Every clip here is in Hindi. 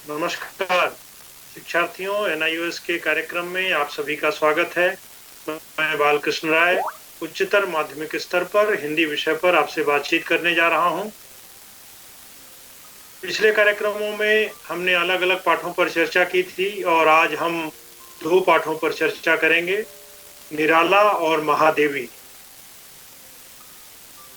नमस्कार शिक्षार्थियों, एनआईओएस के कार्यक्रम में आप सभी का स्वागत है। मैं बालकृष्ण राय उच्चतर माध्यमिक स्तर पर हिंदी विषय पर आपसे बातचीत करने जा रहा हूं। पिछले कार्यक्रमों में हमने अलग अलग पाठों पर चर्चा की थी और आज हम दो पाठों पर चर्चा करेंगे, निराला और महादेवी।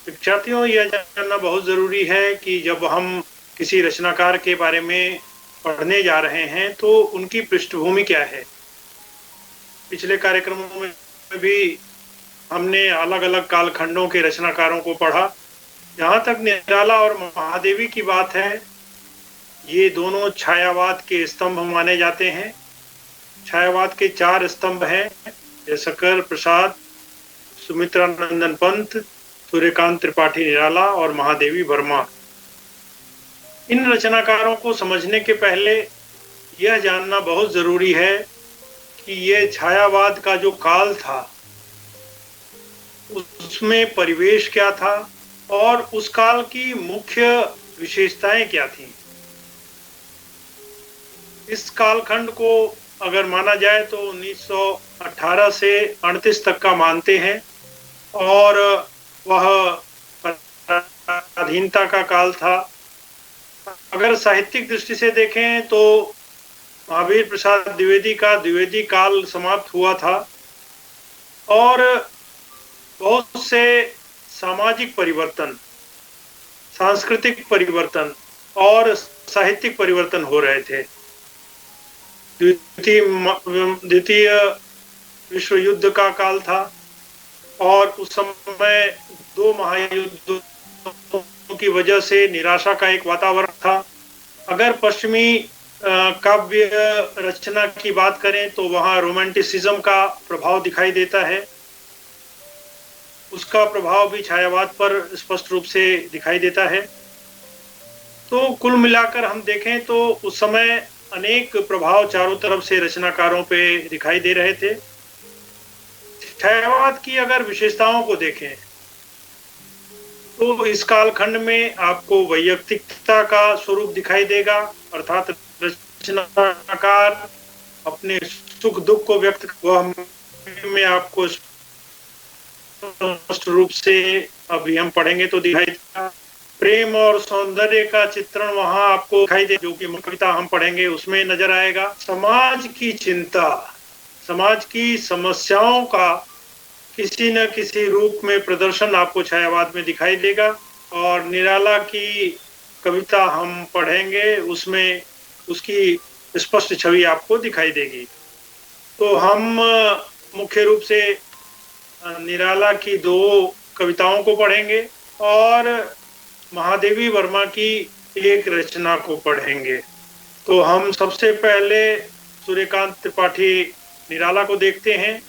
शिक्षार्थियों, यह जानना बहुत जरूरी है कि जब हम किसी रचनाकार के बारे में पढ़ने जा रहे हैं तो उनकी पृष्ठभूमि क्या है। पिछले कार्यक्रमों में भी हमने अलग अलग कालखंडों के रचनाकारों को पढ़ा। जहां तक निराला और महादेवी की बात है, ये दोनों छायावाद के स्तंभ माने जाते हैं। छायावाद के चार स्तंभ हैं, जयशंकर प्रसाद, सुमित्रा नंदन पंत, सूर्यकांत त्रिपाठी निराला और महादेवी वर्मा। इन रचनाकारों को समझने के पहले यह जानना बहुत जरूरी है कि ये छायावाद का जो काल था उसमें परिवेश क्या था और उस काल की मुख्य विशेषताएं क्या थीं। इस कालखंड को अगर माना जाए तो 1918 से 38 तक का मानते हैं और वह पराधीनता का काल था। अगर साहित्यिक दृष्टि से देखें तो महावीर प्रसाद द्विवेदी का द्विवेदी काल समाप्त हुआ था और बहुत से सामाजिक परिवर्तन, सांस्कृतिक परिवर्तन और साहित्यिक परिवर्तन हो रहे थे। द्वितीय विश्व युद्ध का काल था और उस समय दो महायुद्धों की वजह से निराशा का एक वातावरण था। अगर पश्चिमी काव्य रचना की बात करें तो वहाँ रोमांटिसिज्म का प्रभाव दिखाई देता है। उसका प्रभाव भी छायावाद पर स्पष्ट रूप से दिखाई देता है। तो कुल मिलाकर हम देखें तो उस समय अनेक प्रभाव चारों तरफ से रचनाकारों पे दिखाई दे रहे थे। छायावाद की अगर विशेषताओं को देखें तो इस कालखंड में आपको वैयक्तिकता का स्वरूप दिखाई देगा, अर्थात रचनाकार अपने सुख दुख को व्यक्त में आपको स्पष्ट रूप से, अभी हम पढ़ेंगे तो दिखाई देगा। प्रेम और सौंदर्य का चित्रण वहां आपको दिखाई दे, जो कि कविता हम पढ़ेंगे उसमें नजर आएगा। समाज की चिंता, समाज की समस्याओं का किसी न किसी रूप में प्रदर्शन आपको छायावाद में दिखाई देगा। और निराला की कविता हम पढ़ेंगे उसमें उसकी स्पष्ट छवि आपको दिखाई देगी। तो हम मुख्य रूप से निराला की दो कविताओं को पढ़ेंगे और महादेवी वर्मा की एक रचना को पढ़ेंगे। तो हम सबसे पहले सूर्यकांत त्रिपाठी निराला को देखते हैं,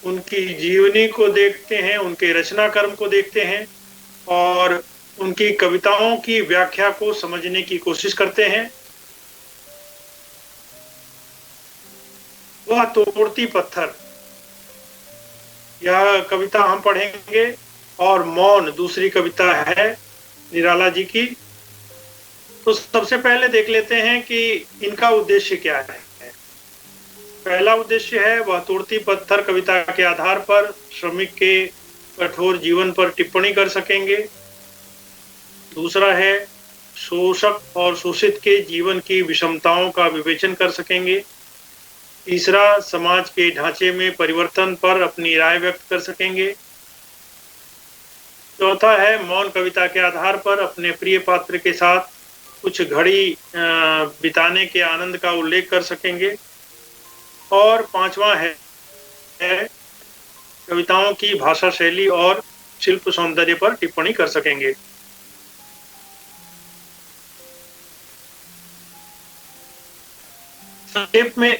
उनकी जीवनी को देखते हैं, उनके रचना कर्म को देखते हैं और उनकी कविताओं की व्याख्या को समझने की कोशिश करते हैं। वह तोड़ती पत्थर, यह कविता हम पढ़ेंगे और मौन दूसरी कविता है निराला जी की। तो सबसे पहले देख लेते हैं कि इनका उद्देश्य क्या है। पहला उद्देश्य है वह तोड़ती पत्थर कविता के आधार पर श्रमिक के कठोर जीवन पर टिप्पणी कर सकेंगे। दूसरा है शोषक और शोषित के जीवन की विषमताओं का विवेचन कर सकेंगे। तीसरा समाज के ढांचे में परिवर्तन पर अपनी राय व्यक्त कर सकेंगे। चौथा है मौन कविता के आधार पर अपने प्रिय पात्र के साथ कुछ घड़ी बिताने के आनंद का उल्लेख कर सकेंगे। और पांचवा है कविताओं की भाषा शैली और शिल्प सौंदर्य पर टिप्पणी कर सकेंगे। संक्षेप में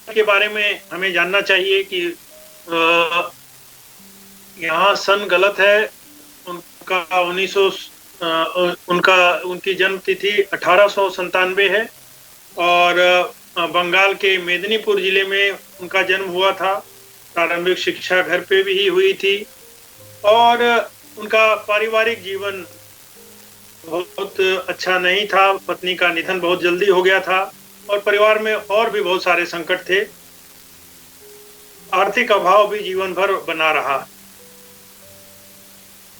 के बारे में हमें जानना चाहिए कि यहाँ सन गलत है। उनका 1900 उनकी जन्म तिथि 1897 है और बंगाल के मेदिनीपुर जिले में उनका जन्म हुआ था। प्रारंभिक शिक्षा घर पे भी ही हुई थी और उनका पारिवारिक जीवन बहुत अच्छा नहीं था, पत्नी का निधन बहुत जल्दी हो गया था और परिवार में और भी बहुत सारे संकट थे। आर्थिक अभाव भी जीवन भर बना रहा।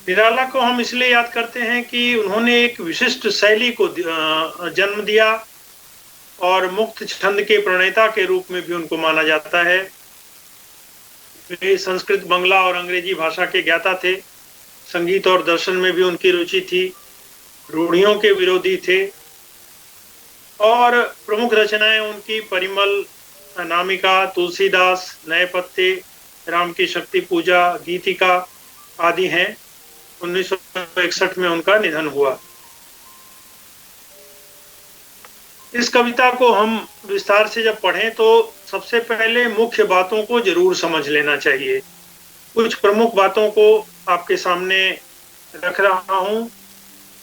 निराला को हम इसलिए याद करते हैं कि उन्होंने एक विशिष्ट शैली को जन्म दिया और मुक्त छंद के प्रणेता के रूप में भी उनको माना जाता है। वे संस्कृत, बंगला और अंग्रेजी भाषा के ज्ञाता थे। संगीत और दर्शन में भी उनकी रुचि थी। रूढ़ियों के विरोधी थे और प्रमुख रचनाएं उनकी परिमल, अनामिका, तुलसीदास, नए पत्ते, राम की शक्ति पूजा, गीतिका आदि हैं। 1961 में उनका निधन हुआ। इस कविता को हम विस्तार से जब पढ़ें तो सबसे पहले मुख्य बातों को जरूर समझ लेना चाहिए। कुछ प्रमुख बातों को आपके सामने रख रहा हूं।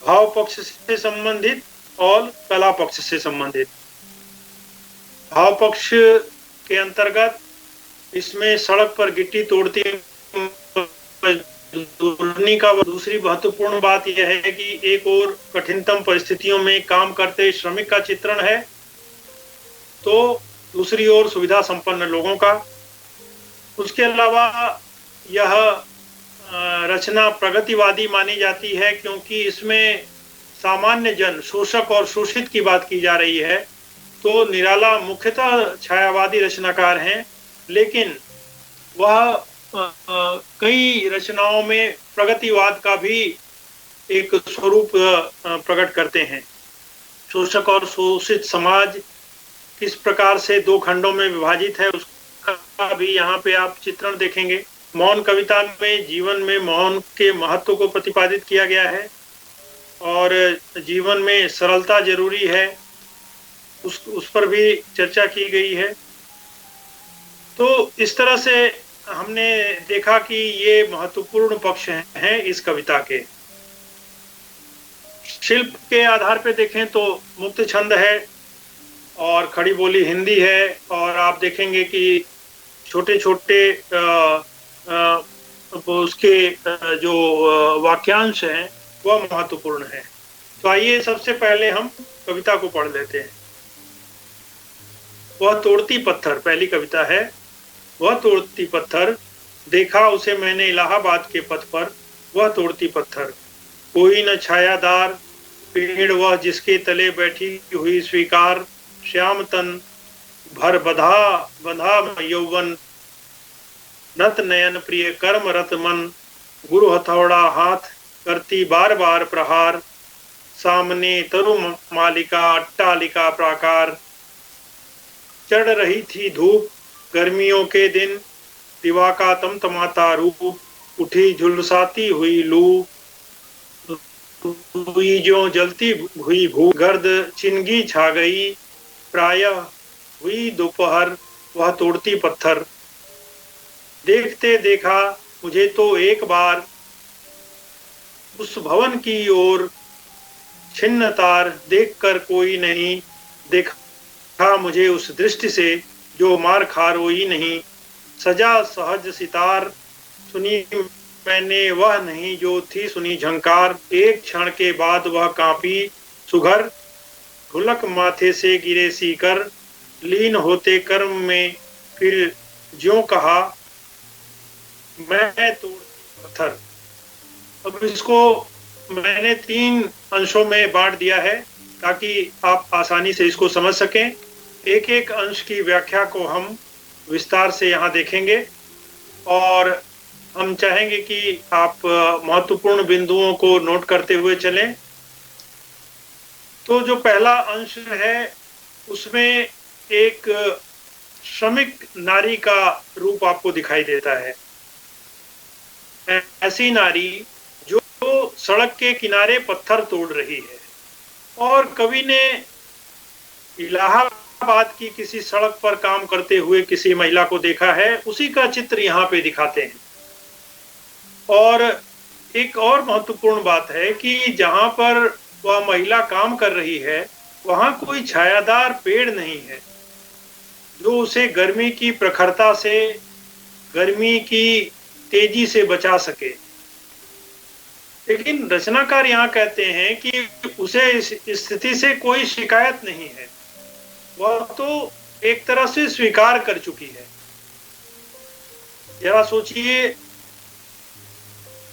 भाव पक्ष से संबंधित और कला पक्ष से संबंधित। भाव पक्ष के अंतर्गत इसमें सड़क पर गिट्टी तोड़ती मजदूरनी का दूसरी महत्वपूर्ण बात यह है कि एक और कठिनतम परिस्थितियों में काम करते श्रमिक का चित्रण है, तो दूसरी ओर सुविधा संपन्न लोगों का। उसके अलावा यह रचना प्रगतिवादी मानी जाती है क्योंकि इसमें सामान्य जन, शोषक और शोषित की बात की जा रही है। तो निराला मुख्यतः छायावादी रचनाकार हैं, लेकिन वह कई रचनाओं में प्रगतिवाद का भी एक स्वरूप प्रकट करते हैं। शोषक और शोषित समाज किस प्रकार से दो खंडों में विभाजित है उसका भी यहाँ पे आप चित्रण देखेंगे। मौन कविता में जीवन में मौन के महत्व को प्रतिपादित किया गया है और जीवन में सरलता जरूरी है, उस पर भी चर्चा की गई है। तो इस तरह से हमने देखा कि ये महत्वपूर्ण पक्ष हैं इस कविता के। शिल्प के आधार पे देखें तो मुक्त छंद है और खड़ी बोली हिंदी है और आप देखेंगे कि छोटे छोटे उसके जो वाक्यांश हैं वह महत्वपूर्ण है। तो आइए सबसे पहले हम कविता को पढ़ लेते हैं। वह तोड़ती पत्थर पहली कविता है। वह तोड़ती पत्थर, देखा उसे मैंने इलाहाबाद के पथ पर। वह तोड़ती पत्थर, कोई न छायादार पेड़ वह जिसके तले बैठी हुई स्वीकार। श्याम तन भर बंधा यौवन, नत नयन प्रिय कर्म रत मन। गुरु हथौड़ा हाथ करती बार बार प्रहार। सामने तरु मालिका अट्टालिका प्राकार। चढ़ रही थी धूप गर्मियों के दिन, दिवा का तमतमाता रूप। उठी झुलसाती हुई लू, हुई जो जलती हुई भूख। गर्द चिनगी छा गई, प्रायः हुई दोपहर। वह तोड़ती पत्थर, देखते देखा मुझे तो एक बार। उस भवन की ओर छिन्न तार, देखकर कोई नहीं देखा मुझे उस दृष्टि से जो मार खा रोई नहीं। सजा सहज सितार, सुनी मैंने वह नहीं जो थी सुनी झंकार। एक क्षण के बाद वह कांपी सुघर, ढुलक माथे से गिरे सीकर। लीन होते कर्म में फिर ज्यों कहा, मैं तोड़ पत्थर। अब इसको मैंने 3 अंशों में बांट दिया है ताकि आप आसानी से इसको समझ सकें। एक एक अंश की व्याख्या को हम विस्तार से यहाँ देखेंगे और हम चाहेंगे कि आप महत्वपूर्ण बिंदुओं को नोट करते हुए चलें। तो जो पहला अंश है उसमें एक श्रमिक नारी का रूप आपको दिखाई देता है। ऐसी नारी जो सड़क के किनारे पत्थर तोड़ रही है और कवि ने इलाहाबाद की किसी सड़क पर काम करते हुए किसी महिला को देखा है, उसी का चित्र यहाँ पे दिखाते हैं। और एक और महत्वपूर्ण बात है कि जहां पर वह महिला काम कर रही है वहां कोई छायादार पेड़ नहीं है जो उसे गर्मी की प्रखरता से, गर्मी की तेजी से बचा सके। लेकिन रचनाकार यहाँ कहते हैं कि उसे इस स्थिति से कोई शिकायत नहीं है, वह तो एक तरह से स्वीकार कर चुकी है। जरा सोचिए,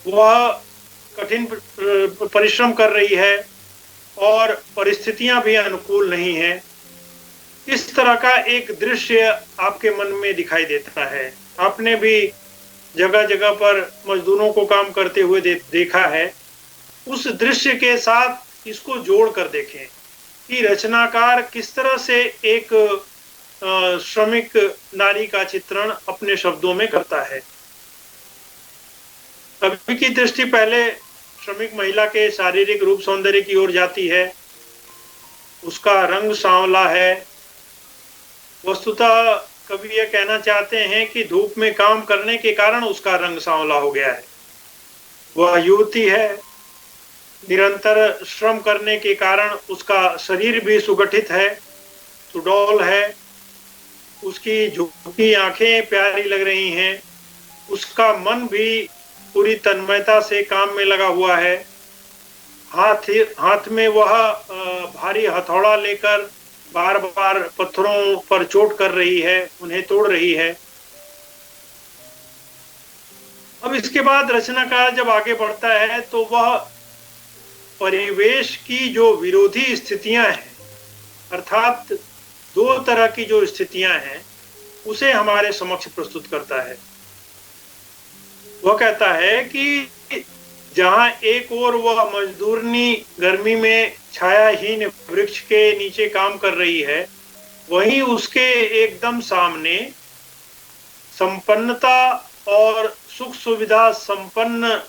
वह कठिन परिश्रम कर रही है और परिस्थितियां भी अनुकूल नहीं है। इस तरह का एक दृश्य आपके मन में दिखाई देता है। आपने भी जगह जगह पर मजदूरों को काम करते हुए देखा है। उस दृश्य के साथ इसको जोड़ कर देखें कि रचनाकार किस तरह से एक श्रमिक नारी का चित्रण अपने शब्दों में करता है। कवि की दृष्टि पहले श्रमिक महिला के शारीरिक रूप सौंदर्य की ओर जाती है। उसका रंग सांवला है। वस्तुतः कवि यह कहना चाहते हैं कि धूप में काम करने के कारण उसका रंग सांवला हो गया है। वह युवती है। निरंतर श्रम करने के कारण उसका शरीर भी सुगठित है, सुडौल है। उसकी झुकी आंखें प्यारी लग रही हैं। उसका मन भी पूरी तन्मयता से काम में लगा हुआ है। हाथ में वह भारी हथौड़ा लेकर बार बार पत्थरों पर चोट कर रही है, उन्हें तोड़ रही है। अब इसके बाद रचनाकार जब आगे बढ़ता है तो वह परिवेश की जो विरोधी स्थितियां हैं, अर्थात दो तरह की जो स्थितियां हैं, उसे हमारे समक्ष प्रस्तुत करता है। वह कहता है कि जहां एक ओर वह मजदूरनी गर्मी में छायाहीन वृक्ष के नीचे काम कर रही है, वहीं उसके एकदम सामने संपन्नता और सुख सुविधा संपन्न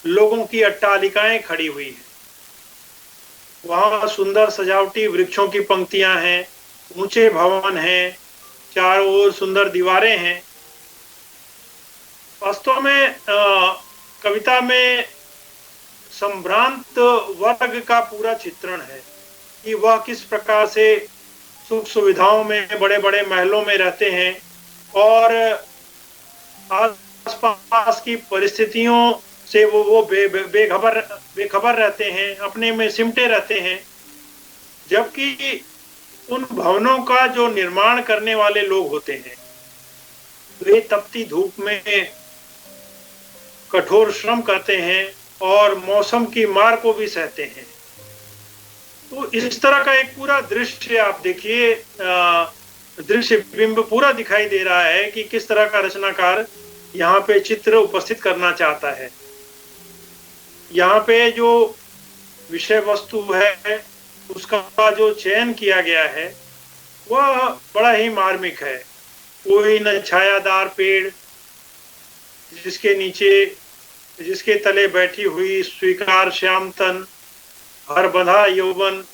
लोगों की अट्टालिकाएं खड़ी हुई हैं। वहां सुंदर सजावटी वृक्षों की पंक्तियां हैं, ऊंचे भवन हैं, चारों ओर सुंदर दीवारें हैं। वास्तव में कविता में संभ्रांत वर्ग का पूरा चित्रण है कि वह किस प्रकार से सुख सुविधाओं में, बड़े बड़े महलों में रहते हैं और आसपास की परिस्थितियों से वो बेखबर रहते हैं, अपने में सिमटे रहते हैं। जबकि उन भवनों का जो निर्माण करने वाले लोग होते हैं, वे तपती धूप में कठोर श्रम करते हैं और मौसम की मार को भी सहते हैं। तो इस तरह का एक पूरा दृश्य आप देखिए, दृश्य बिंब पूरा दिखाई दे रहा है कि किस तरह का रचनाकार यहाँ पे चित्र उपस्थित करना चाहता है। यहाँ पे जो विषय वस्तु है, उसका जो चयन किया गया है, वह बड़ा ही मार्मिक है। कोई न छायादार पेड़ जिसके नीचे, जिसके तले बैठी हुई स्वीकार श्याम तन, हर बंधा यौवन,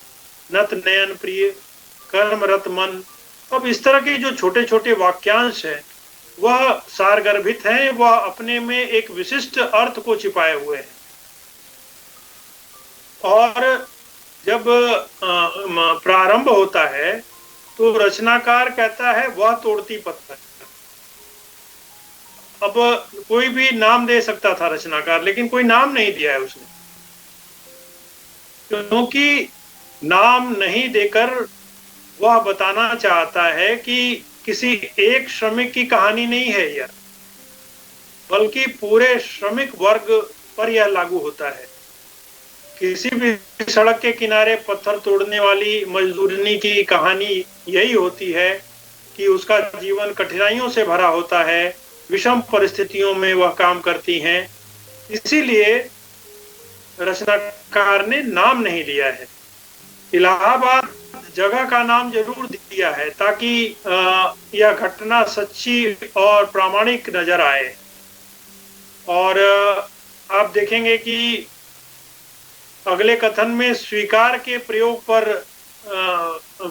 नत नयन प्रिय, कर्मरत मन। अब इस तरह के जो छोटे छोटे वाक्यांश हैं, वह सारगर्भित हैं, वह अपने में एक विशिष्ट अर्थ को छिपाए हुए हैं। और जब प्रारंभ होता है तो रचनाकार कहता है वह तोड़ती पत्थर। अब कोई भी नाम दे सकता था रचनाकार, लेकिन कोई नाम नहीं दिया है उसने, क्योंकि नाम नहीं देकर वह बताना चाहता है कि किसी एक श्रमिक की कहानी नहीं है यह, बल्कि पूरे श्रमिक वर्ग पर यह लागू होता है। किसी भी सड़क के किनारे पत्थर तोड़ने वाली मजदूरनी की कहानी यही होती है कि उसका जीवन कठिनाइयों से भरा होता है, विषम परिस्थितियों में वह काम करती हैं। इसीलिए रचनाकार ने नाम नहीं लिया है। इलाहाबाद जगह का नाम जरूर दिया है ताकि यह घटना सच्ची और प्रामाणिक नजर आए। और आप देखेंगे कि अगले कथन में स्वीकार के प्रयोग पर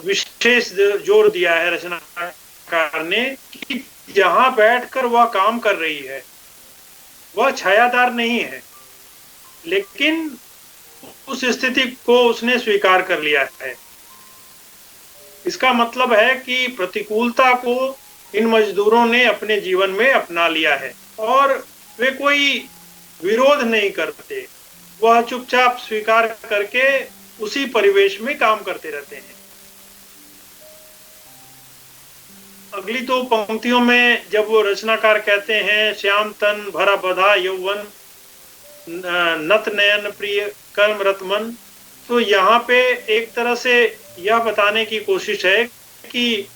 विशेष जोर दिया है रचनाकार ने कि जहां बैठकर वह काम कर रही है वह छायादार नहीं है, लेकिन उस स्थिति को उसने स्वीकार कर लिया है। इसका मतलब है कि प्रतिकूलता को इन मजदूरों ने अपने जीवन में अपना लिया है और वे कोई विरोध नहीं करते, वह चुपचाप स्वीकार करके उसी परिवेश में काम करते रहते हैं। अगली दो पंक्तियों में जब वो रचनाकार कहते हैं, श्याम तन भरा बधा यौवन, नत नयन प्रिय कर्म रत मन, तो यहाँ पे एक तरह से यह बताने की कोशिश है कि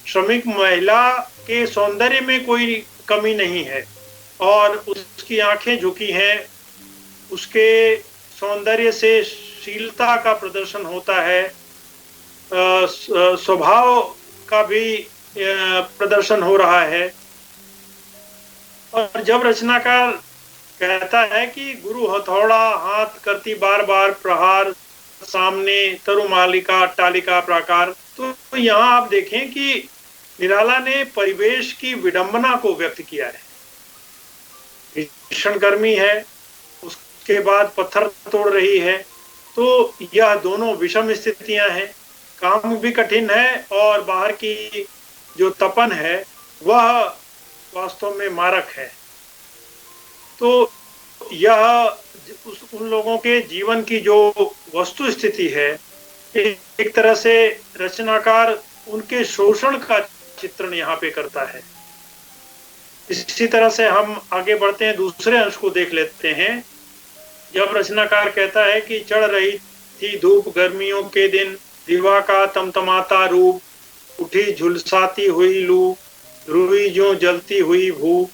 श्रमिक महिला के सौंदर्य में कोई कमी नहीं है और उसकी आंखें झुकी हैं, उसके सौंदर्य से शीलता का प्रदर्शन होता है, स्वभाव का भी प्रदर्शन हो रहा है। और जब रचनाकार कहता है कि गुरु हथौड़ा हाथ करती बार बार प्रहार, सामने तरुमालिका अट्टालिका प्राकार, तो यहाँ आप देखें कि निराला ने परिवेश की विडंबना को व्यक्त किया है। भीषण गर्मी है, उसके बाद पत्थर तोड़ रही है, तो यह दोनों विषम स्थितियां हैं। काम भी कठिन है और बाहर की जो तपन है वह वास्तव में मारक है। तो यह उन लोगों के जीवन की जो वस्तु स्थिति है, एक तरह से रचनाकार उनके शोषण का चित्रण यहाँ पे करता है। इसी तरह से हम आगे बढ़ते हैं, दूसरे अंश को देख लेते हैं। जब रचनाकार कहता है कि चढ़ रही थी धूप गर्मियों के दिन, दिवा का तमतमाता रूप, उठी झुलसाती हुई लू, रुई जो जलती हुई भू,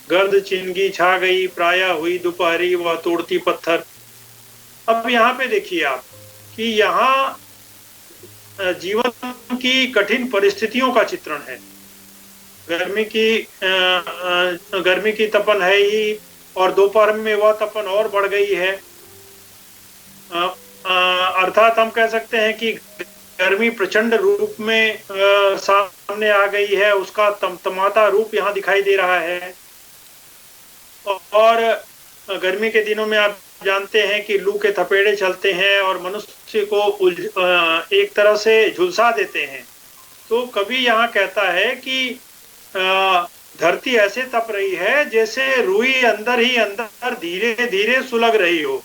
गर्द चिंगी छा गई प्रायः हुई दोपहरी वह तोड़ती पत्थर। अब यहाँ पे देखिए आप कि यहाँ जीवन की कठिन परिस्थितियों का चित्रण है। गर्मी की तपन है ही और दोपहर में वह तपन और बढ़ गई है। अर्थात हम कह सकते हैं कि गर्मी प्रचंड रूप में सामने आ गई है, उसका तमतमाता रूप यहाँ दिखाई दे रहा है। और गर्मी के दिनों में आप जानते हैं कि लू के थपेड़े चलते हैं और मनुष्य को एक तरह से झुलसा देते हैं। तो कवि यहाँ कहता है कि धरती ऐसे तप रही है जैसे रुई अंदर ही अंदर धीरे धीरे सुलग रही हो,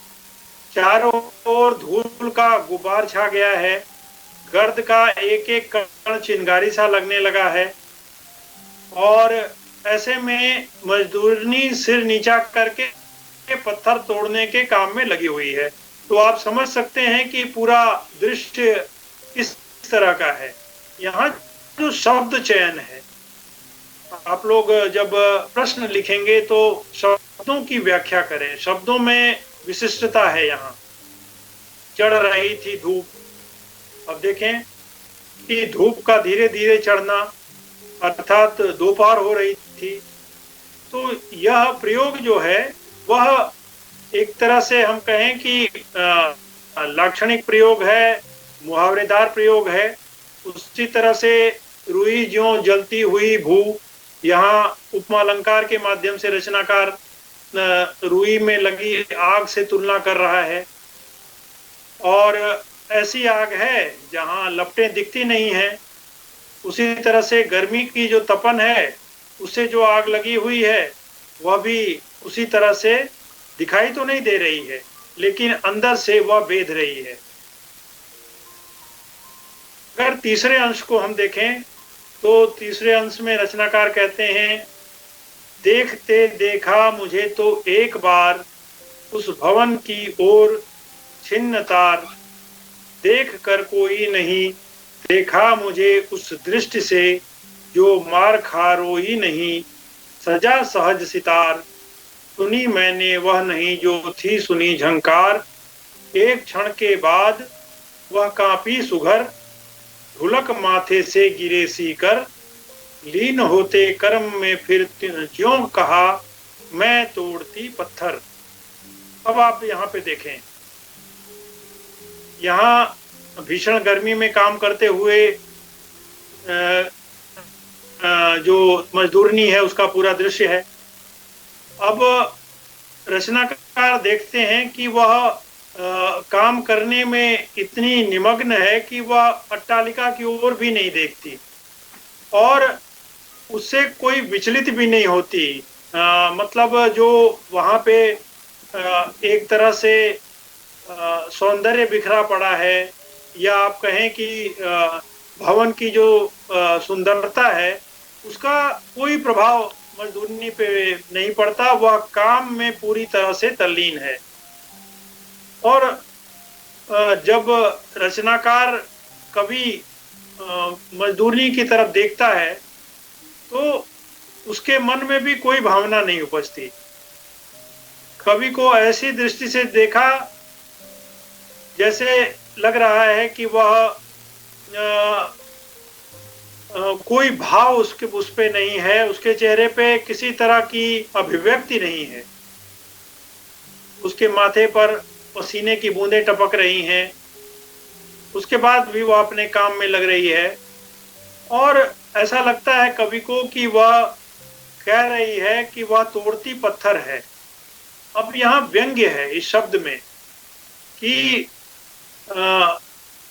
चारों ओर धूल का गुबार छा गया है, गर्द का एक एक कण चिंगारी सा लगने लगा है और ऐसे में मजदूरनी सिर नीचा करके पत्थर तोड़ने के काम में लगी हुई है। तो आप समझ सकते हैं कि पूरा दृश्य किस तरह का है। यहाँ जो शब्द चयन है, आप लोग जब प्रश्न लिखेंगे तो शब्दों की व्याख्या करें, शब्दों में विशिष्टता है। यहाँ चढ़ रही थी धूप, अब देखें कि धूप का धीरे धीरे चढ़ना अर्थात दोपहर हो रही थी। तो यह प्रयोग जो है वह एक तरह से हम कहें कि लाक्षणिक प्रयोग है, मुहावरेदार प्रयोग है। उसी तरह से रुई ज्यों जलती हुई भू, यहाँ उपमालंकार के माध्यम से रचनाकार रुई में लगी आग से तुलना कर रहा है। और ऐसी आग है जहाँ लपटें दिखती नहीं हैं। उसी तरह से गर्मी की जो तपन है, उससे जो आग लगी हुई है वह भी उसी तरह से दिखाई तो नहीं दे रही है, लेकिन अंदर से वह बेध रही है। अगर तीसरे अंश को हम देखें तो तीसरे अंश में रचनाकार कहते हैं, देखते देखा मुझे तो एक बार उस भवन की ओर छिन्न तार, देख कर कोई नहीं देखा मुझे उस दृष्टि से जो मार खा रोई नहीं, सजा सहज सितार सुनी मैंने वह नहीं जो थी सुनी झंकार, एक क्षण के बाद वह कांपी सुघर, ढुलक माथे से गिरे सीकर, लीन होते कर्म में फिर ज्यों कहा मैं तोड़ती पत्थर। अब आप यहाँ पे देखें, यहाँ भीषण गर्मी में काम करते हुए जो मजदूरनी है उसका पूरा दृश्य है। अब रचनाकार देखते हैं कि वह काम करने में इतनी निमग्न है कि वह अट्टालिका की ओर भी नहीं देखती और उससे कोई विचलित भी नहीं होती। मतलब जो वहाँ पे एक तरह से सौंदर्य बिखरा पड़ा है, या आप कहें कि भवन की जो सुंदरता है, उसका कोई प्रभाव मजदूरनी पे नहीं पड़ता। वह काम में पूरी तरह से तल्लीन है। और जब रचनाकार कवि मजदूरनी की तरफ देखता है, तो उसके मन में भी कोई भावना नहीं उपजती। कवि को ऐसी दृष्टि से देखा जैसे लग रहा है कि वह कोई भाव उसके उस पे नहीं है, उसके चेहरे पे किसी तरह की अभिव्यक्ति नहीं है। उसके माथे पर पसीने की बूंदें टपक रही हैं, उसके बाद भी वह अपने काम में लग रही है, और ऐसा लगता है कवि को कि वह कह रही है कि वह तोड़ती पत्थर है। अब यहाँ व्यंग्य है इस शब्द में कि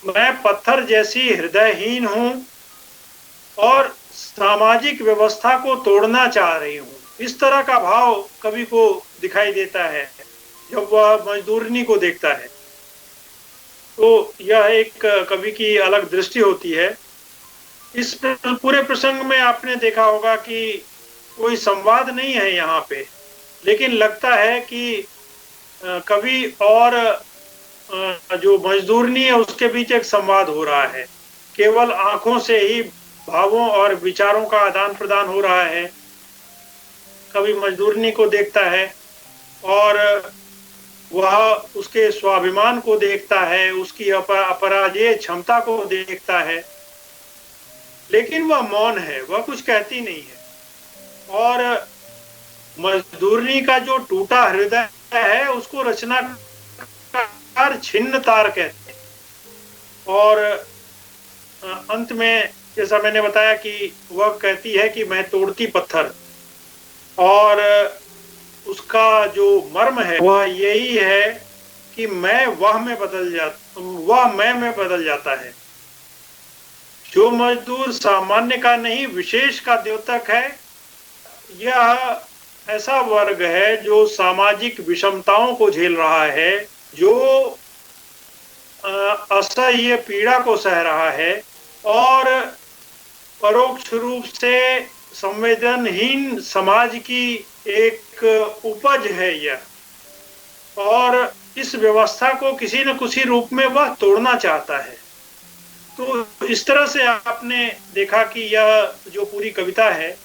मैं पत्थर जैसी हृदयहीन हूं और सामाजिक व्यवस्था को तोड़ना चाह रही हूं। इस तरह का भाव कवि को दिखाई देता है जब वह मजदूरनी को देखता है। तो यह एक कवि की अलग दृष्टि होती है। इस पूरे प्रसंग में आपने देखा होगा कि कोई संवाद नहीं है यहाँ पे, लेकिन लगता है कि कवि और जो मजदूरनी है उसके बीच एक संवाद हो रहा है। केवल आंखों से ही भावों और विचारों का आदान प्रदान हो रहा है। कवि मजदूरनी को देखता है और वह उसके स्वाभिमान को देखता है, उसकी अपराजेय क्षमता को देखता है, लेकिन वह मौन है, वह कुछ कहती नहीं है। और मजदूरनी का जो टूटा हृदय है उसको रचनाकार छिन्न तार कहते हैं। और अंत में जैसा मैंने बताया कि वह कहती है कि मैं तोड़ती पत्थर, और उसका जो मर्म है वह यही है कि मैं वह में बदल जाता है। जो मजदूर सामान्य का नहीं विशेष का द्योतक है, यह ऐसा वर्ग है जो सामाजिक विषमताओं को झेल रहा है, जो असह्य पीड़ा को सह रहा है, और परोक्ष रूप से संवेदनहीन समाज की एक उपज है यह। और इस व्यवस्था को किसी न किसी रूप में वह तोड़ना चाहता है। तो इस तरह से आपने देखा कि यह जो पूरी कविता है,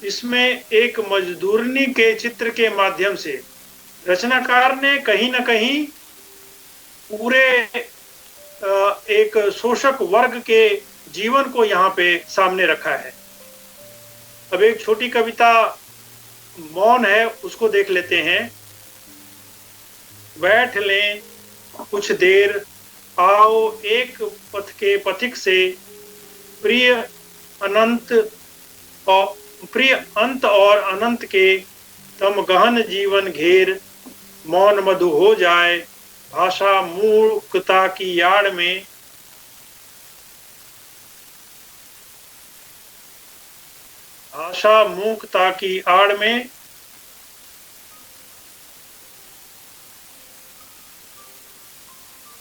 इसमें एक मजदूरनी के चित्र के माध्यम से रचनाकार ने कहीं न कहीं पूरे एक शोषक वर्ग के जीवन को यहाँ पे सामने रखा है। अब एक छोटी कविता मौन है, उसको देख लेते हैं। बैठ लें कुछ देर, आओ एक पथ के पथिक से, प्रिय अंत और अनंत के तम गहन जीवन घेर, मौन मधु हो जाए भाषा मूर्खता की याड़ में। भाषा मूर्खता की आड़ में।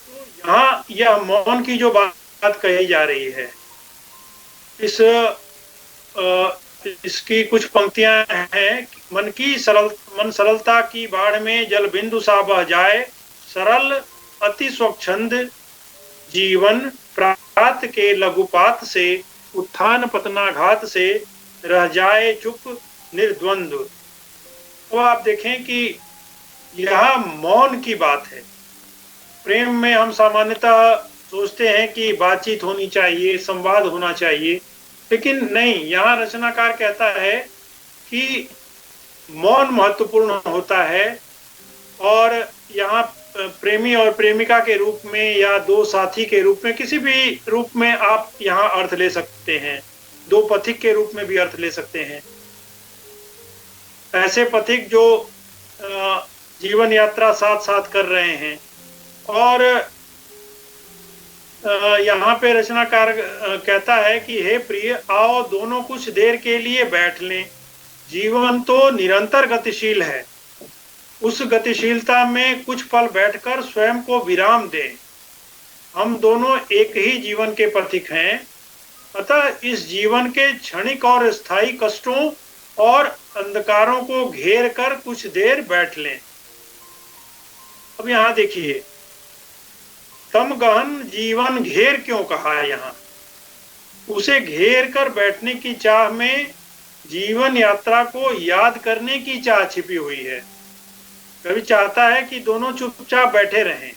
तो यहाँ यह मौन की जो बात कही जा रही है, इसकी कुछ पंक्तियां हैं। मन सरलता की बाढ़ में जल बिंदु सा बह जाए, सरल अति स्वच्छंद जीवन प्रात के लघुपात से, उत्थान पतनाघात से रह जाए चुप निर्द्वंद्व। तो आप देखें कि यह मौन की बात है। प्रेम में हम सामान्यतः सोचते हैं कि बातचीत होनी चाहिए, संवाद होना चाहिए, लेकिन नहीं, यहाँ रचनाकार कहता है कि मौन महत्वपूर्ण होता है। और यहाँ प्रेमी और प्रेमिका के रूप में या दो साथी के रूप में, किसी भी रूप में आप यहाँ अर्थ ले सकते हैं। दो पथिक के रूप में भी अर्थ ले सकते हैं। ऐसे पथिक जो जीवन यात्रा साथ साथ कर रहे हैं। और यहाँ पे रचनाकार कहता है कि हे प्रिय, आओ दोनों कुछ देर के लिए बैठ लें, जीवन तो निरंतर गतिशील है। उस गतिशीलता में कुछ पल बैठकर स्वयं को विराम दें। हम दोनों एक ही जीवन के प्रतीक हैं, अतः इस जीवन के क्षणिक और स्थायी कष्टों और अंधकारों को घेर कर कुछ देर बैठ लें। अब यहाँ देखिए, तम गहन जीवन घेर क्यों कहा है यहाँ? उसे घेर कर बैठने की चाह में जीवन यात्रा को याद करने की चाह छिपी हुई है। कवि चाहता है कि दोनों चुपचाप बैठे रहें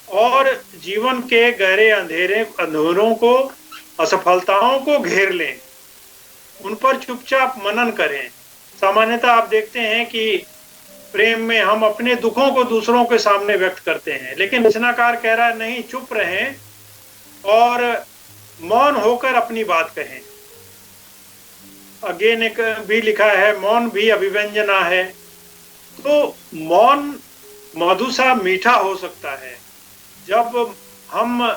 और जीवन के गहरे अंधेरों को, असफलताओं को घेर लें, उन पर चुपचाप मनन करें। सामान्यतः आप देखते हैं कि प्रेम में हम अपने दुखों को दूसरों के सामने व्यक्त करते हैं, लेकिन रचनाकार कह रहा है नहीं, चुप रहें और मौन होकर अपनी बात कहें। आगे ने भी लिखा है, मौन भी अभिव्यंजना है। तो मौन मधु सा मीठा हो सकता है जब हम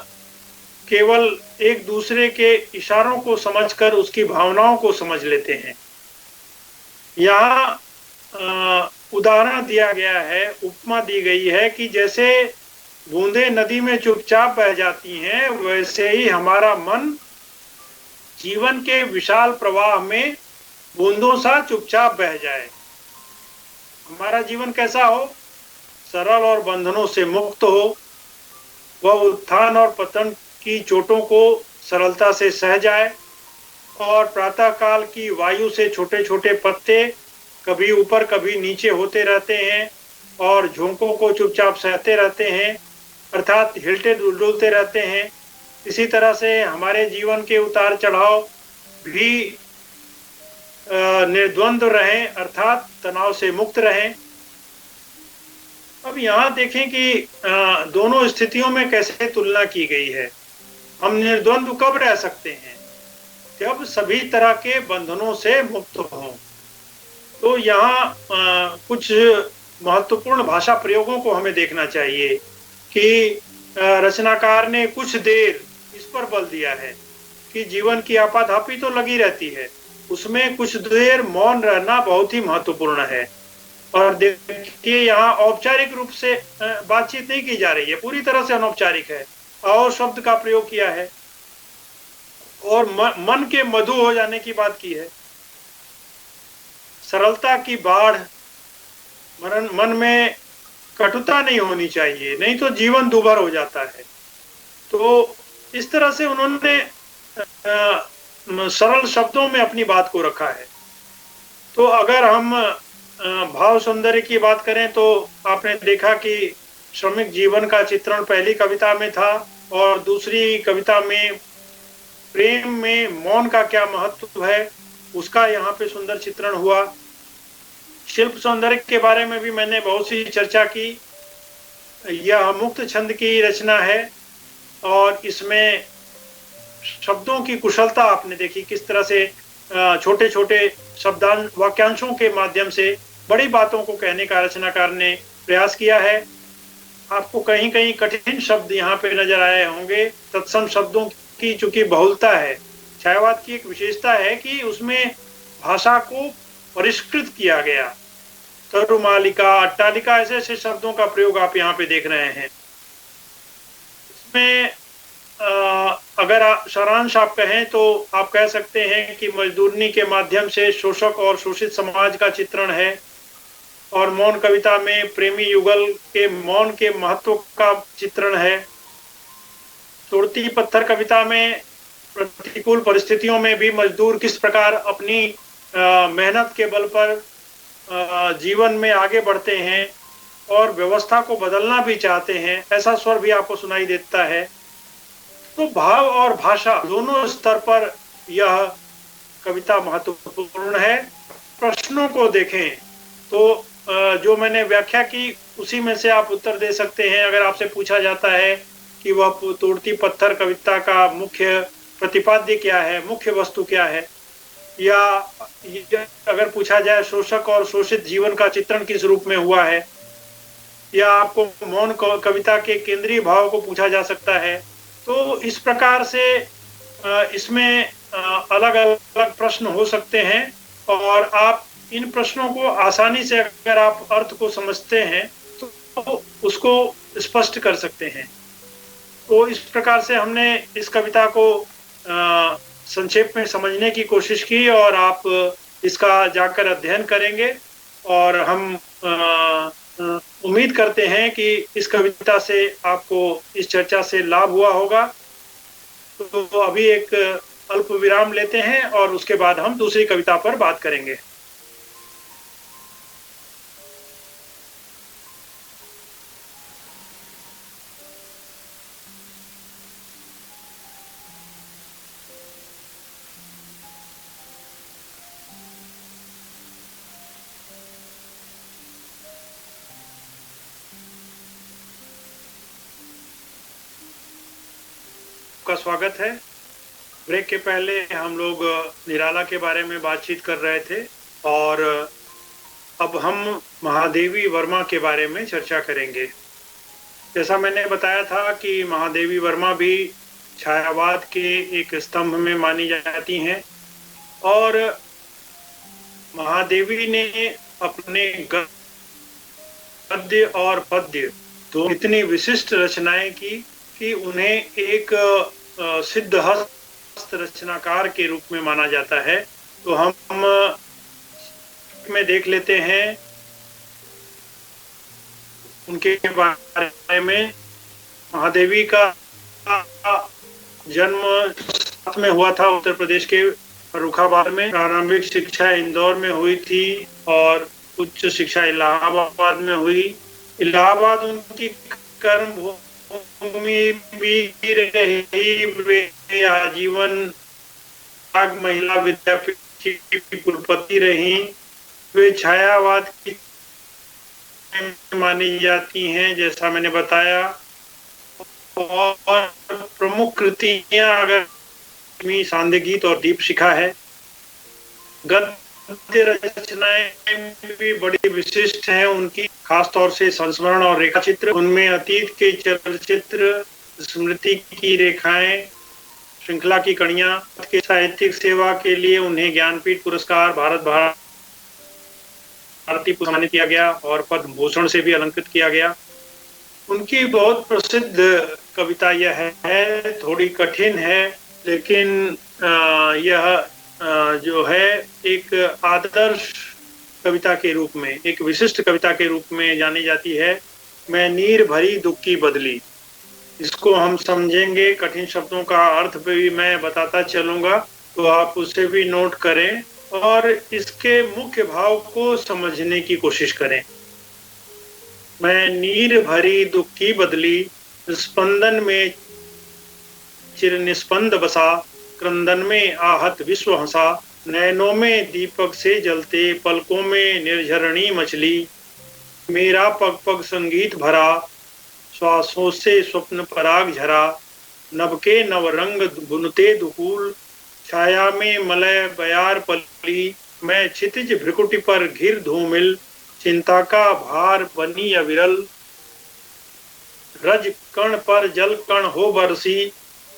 केवल एक दूसरे के इशारों को समझकर उसकी भावनाओं को समझ लेते हैं। यहाँ उदाहरण दिया गया है, उपमा दी गई है कि जैसे बूंदें नदी में चुपचाप बह जाती हैं, वैसे ही हमारा मन जीवन के विशाल प्रवाह में बूंदों सा चुपचाप बह जाए। हमारा जीवन कैसा हो? सरल और बंधनों से मुक्त हो। वह उत्थान और पतन की चोटों को सरलता से सह जाए और प्रातःकाल की वायु से छोटे छोटे पत्ते कभी ऊपर कभी नीचे होते रहते हैं और झोंकों को चुपचाप सहते रहते हैं, अर्थात हिलते डुलते रहते हैं। इसी तरह से हमारे जीवन के उतार चढ़ाव भी निर्द्वंद्व रहें, अर्थात तनाव से मुक्त रहें। अब यहाँ देखें कि दोनों स्थितियों में कैसे तुलना की गई है। हम निर्द्वंद्व कब रह सकते हैं? जब सभी तरह के बंधनों से मुक्त हों। तो यहाँ कुछ महत्वपूर्ण भाषा प्रयोगों को हमें देखना चाहिए कि रचनाकार ने कुछ देर इस पर बल दिया है कि जीवन की आपाधापी तो लगी रहती है, उसमें कुछ देर मौन रहना बहुत ही महत्वपूर्ण है। और देखिए, यहाँ औपचारिक रूप से बातचीत नहीं की जा रही है, पूरी तरह से अनौपचारिक है। और शब्द का प्रयोग किया है और मन के मधु हो जाने की बात की है। सरलता की बाढ़, मन में कटुता नहीं होनी चाहिए, नहीं तो जीवन दुभर हो जाता है। तो इस तरह से उन्होंने सरल शब्दों में अपनी बात को रखा है। तो अगर हम भाव सौंदर्य की बात करें तो आपने देखा कि श्रमिक जीवन का चित्रण पहली कविता में था और दूसरी कविता में प्रेम में मौन का क्या महत्व है उसका यहाँ पे सुंदर चित्रण हुआ। शिल्प सौंदर्य के बारे में भी मैंने बहुत सी चर्चा की। यह मुक्त छंद की रचना है और इसमें शब्दों की कुशलता आपने देखी, किस तरह से छोटे छोटे वाक्यांशों के माध्यम से बड़ी बातों को कहने का रचनाकार ने प्रयास किया है। आपको कहीं कहीं कठिन शब्द यहाँ पे नजर आए होंगे। तत्सम शब्दों की चूंकि बहुलता है, छायावाद की एक विशेषता है कि उसमें भाषा को परिष्कृत किया गया। तरुमालिका, अट्टालिका, ऐसे ऐसे शब्दों का प्रयोग आप यहाँ पे देख रहे हैं। इसमें अगर सारांश आप कहें तो आप कह सकते हैं कि मजदूरनी के माध्यम से शोषक और शोषित समाज का चित्रण है और मौन कविता में प्रेमी युगल के मौन के महत्व का चित्रण है। तोड़ती पत्थर कविता में प्रतिकूल परिस्थितियों में भी मजदूर किस प्रकार अपनी मेहनत के बल पर जीवन में आगे बढ़ते हैं और व्यवस्था को बदलना भी चाहते हैं, ऐसा स्वर भी आपको सुनाई देता है। तो भाव और भाषा दोनों स्तर पर यह कविता महत्वपूर्ण है। प्रश्नों को देखें तो जो मैंने व्याख्या की उसी में से आप उत्तर दे सकते हैं। अगर आपसे पूछा जाता है कि वह तोड़ती पत्थर कविता का मुख्य प्रतिपाद्य क्या है, मुख्य वस्तु क्या है, या अगर पूछा जाए शोषक और शोषित जीवन का चित्रण किस रूप में हुआ है, या आपको मौन कविता के केंद्रीय भाव को पूछा जा सकता है। तो इस प्रकार से इसमें अलग अलग प्रश्न हो सकते हैं और आप इन प्रश्नों को आसानी से अगर आप अर्थ को समझते हैं तो उसको स्पष्ट कर सकते हैं। तो इस प्रकार से हमने इस कविता को संक्षेप में समझने की कोशिश की और आप इसका जाकर अध्ययन करेंगे और हम उम्मीद करते हैं कि इस कविता से आपको इस चर्चा से लाभ हुआ होगा। तो अभी एक अल्प विराम लेते हैं और उसके बाद हम दूसरी कविता पर बात करेंगे। का स्वागत है। ब्रेक के पहले हम लोग निराला के बारे में बातचीत कर रहे थे और अब हम महादेवी वर्मा के बारे में चर्चा करेंगे। जैसा मैंने बताया था कि महादेवी वर्मा भी छायावाद के एक स्तंभ में मानी जाती हैं और महादेवी ने अपने गद्य और पद्य तो इतनी विशिष्ट रचनाएं की कि उन्हें एक सिद्ध हस्त रचनाकार के रूप में माना जाता है। तो हम में देख लेते हैं उनके बारे में। महादेवी का जन्म में हुआ था उत्तर प्रदेश के फर्रुखाबाद में। प्रारंभिक शिक्षा इंदौर में हुई थी और उच्च शिक्षा इलाहाबाद में हुई। इलाहाबाद उनकी कर्म भूमि भी रही। वे आजीवन महिला विद्यापीठ की कुलपति रही। वे छायावाद की मानी जाती हैं जैसा मैंने बताया। और प्रमुख कृतियां अगर सांध्य गीत और दीप शिखा है। गद्य रचनाएं भी बड़ी विशिष्ट हैं उनकी, खास तौर से संस्मरण और रेखा चित्र। उनमें अतीत के चलचित्र, स्मृति की रेखाएं, श्रृंखला की कड़ियां के साहित्यिक सेवा के लिए उन्हें ज्ञानपीठ पुरस्कार, भारतीय सम्मानित किया गया और पद्म भूषण से भी अलंकृत किया गया। उनकी बहुत प्रसिद्ध कविता यह है, थोड़ी कठिन है लेकिन यह जो है एक आदर्श कविता के रूप में, एक विशिष्ट कविता के रूप में जानी जाती है। मैं नीर भरी दुख की बदली, इसको हम समझेंगे। कठिन शब्दों का अर्थ भी मैं बताता चलूंगा तो आप उसे भी नोट करें और इसके मुख्य भाव को समझने की कोशिश करें। मैं नीर भरी दुख की बदली, स्पंदन में चिर निस्पंद बसा, क्रंदन में आहत विश्व हंसा, नैनों में दीपक से जलते, पलकों में निर्झरणी मछली, मेरा पग पग संगीत भरा, श्वासों से स्वप्न पराग झरा, नभ के नव रंग बुनते दुकूल, छाया में मलय बयार पली, मैं क्षितिज भ्रिकुटी पर घिर धूमिल, चिंता का भार बनी अविरल, रज कण पर जल कण हो बरसी,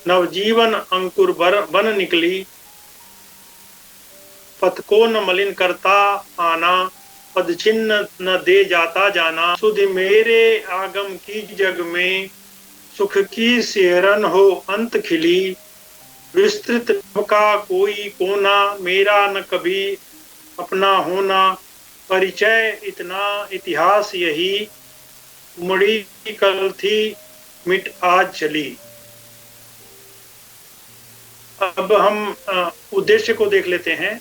नवजीवन अंकुर बन निकली, पथ को न मलिन करता आना, पद छिन्न न दे जाता जाना, सुध मेरे आगम की जग में, सुख की सिहरन हो अंत खिली, विस्तृत का कोई कोना, मेरा न कभी अपना होना, परिचय इतना इतिहास यही, उमड़ी कल थी मिट आज चली। अब हम उद्देश्य को देख लेते हैं।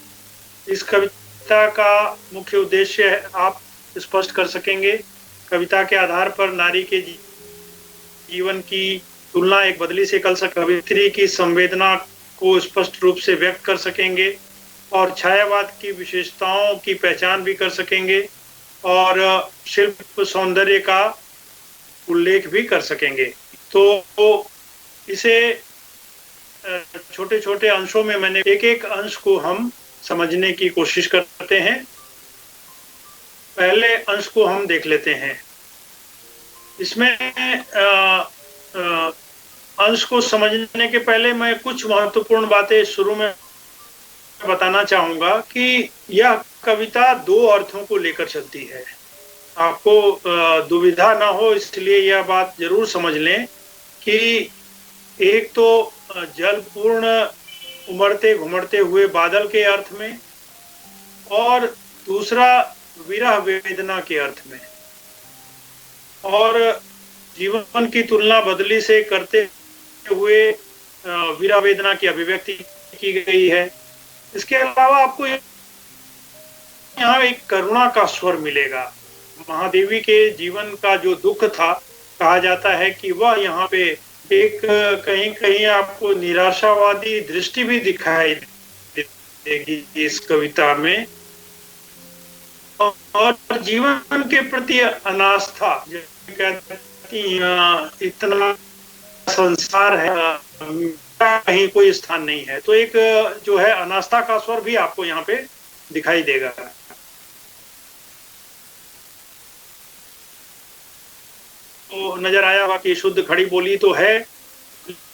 इस कविता का मुख्य उद्देश्य आप स्पष्ट कर सकेंगे। कविता के आधार पर नारी के जीवन की तुलना एक बदली से कर कवित्री की संवेदना को स्पष्ट रूप से व्यक्त कर सकेंगे और छायावाद की विशेषताओं की पहचान भी कर सकेंगे और शिल्प सौंदर्य का उल्लेख भी कर सकेंगे। तो इसे छोटे छोटे अंशों में मैंने एक एक अंश को हम समझने की कोशिश करते हैं। पहले अंश को हम देख लेते हैं। इसमें अंश को समझने के पहले मैं कुछ महत्वपूर्ण बातें शुरू में बताना चाहूंगा कि यह कविता दो अर्थों को लेकर चलती है। आपको दुविधा ना हो इसलिए यह बात जरूर समझ लें कि एक तो जलपूर्ण उमड़ते घुमड़ते हुए बादल के अर्थ में, और दूसरा विरह वेदना के अर्थ में। और जीवन की तुलना बदली से करते हुए विरह वेदना की अभिव्यक्ति की गई है। इसके अलावा आपको यहाँ एक करुणा का स्वर मिलेगा। महादेवी के जीवन का जो दुख था, कहा जाता है कि वह यहाँ पे एक कहीं कहीं आपको निराशावादी दृष्टि भी दिखाई देगी इस कविता में, और जीवन के प्रति अनास्था। कहती इतना संसार है, कहीं कोई स्थान नहीं है, तो एक जो है अनास्था का स्वर भी आपको यहाँ पे दिखाई देगा। तो नजर आया होगा कि शुद्ध खड़ी बोली तो है,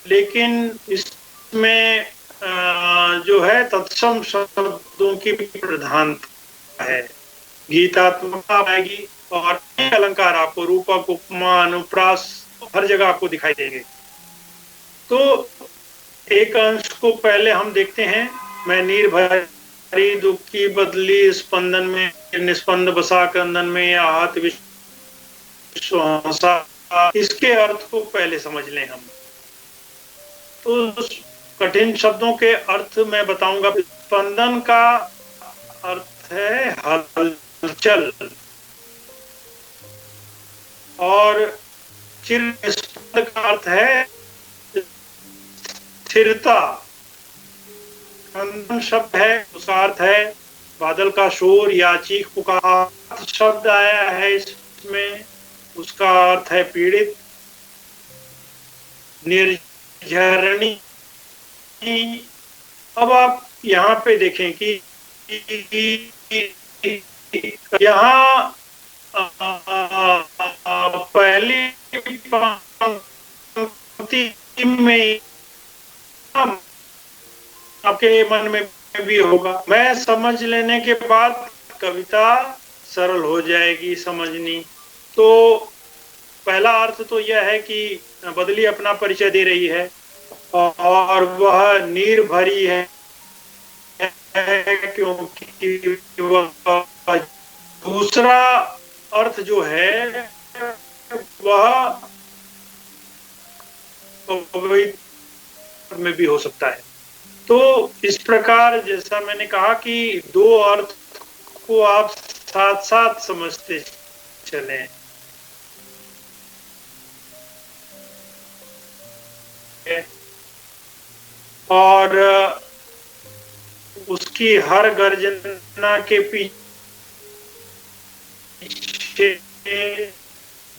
लेकिन इसमें जो है तत्सम शब्दों की प्रधानता है। गीतात्मकता आएगी और अनेक अलंकार आपको रूपक, उपमा, अनुप्रास हर जगह आपको दिखाई देंगे। तो एक अंश को पहले हम देखते हैं। मैं नीर भरी दुख की बदली स्पंदन में, निस्पंद बसा कंदन में, आहत विश्व हंसा। इसके अर्थ को पहले समझ लें हम। तो कठिन शब्दों के अर्थ मैं बताऊंगा। स्पंदन का अर्थ है हलचल, और चिर निस्पंद का अर्थ है स्थिरता। कंदन शब्द है, उसका अर्थ है बादल का शोर या चीख पुकार। शब्द आया है इसमें, उसका अर्थ है पीड़ित। निर्झरणी, अब आप यहाँ पे देखें कि यहाँ पहली पंक्ति में आपके मन में भी होगा, मैं समझ लेने के बाद कविता सरल हो जाएगी समझनी। तो पहला अर्थ तो यह है कि बदली अपना परिचय दे रही है और वह नीर भरी है, क्योंकि वह। दूसरा अर्थ जो है वह में भी हो सकता है। तो इस प्रकार जैसा मैंने कहा कि दो अर्थ को आप साथ साथ समझते चलें। और उसकी हर गर्जना के पीछे